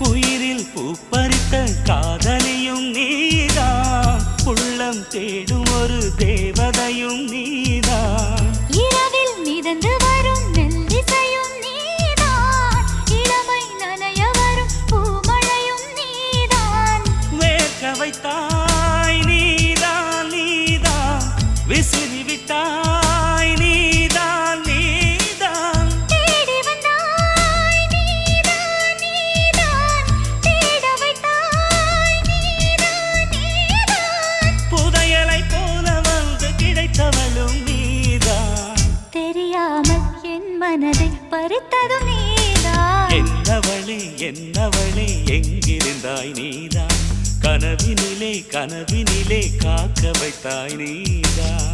உயிரில் பூப்பறித்த காதலியும் நீதான், உள்ளம் தேடும் ஒரு தேவதையும் நீதான். இரவில் மிதந்து வரும் மெல்லிசையும் நீதான், இளமை நனைய வரும் பூமழையும் நீதான். வேர்க்க வைத்தாய் நீதான் நீதான், விசிறி விட்டாய் நீதான் நீதான். தேடி வந்தாய் நீதான் நீதான், தேட வைத்தாய் நீதான் நீதான். புதையலை போல வந்து கிடைத்தவளும் நீதான். தெரியாமல் என் மனதை பறித்ததும் நீதான். என்னவளே என்னவளே எங்கிருந்தாய் நீதான், கனவினிலே கனவினிலே காக்க வைத்தாய் நீதான்.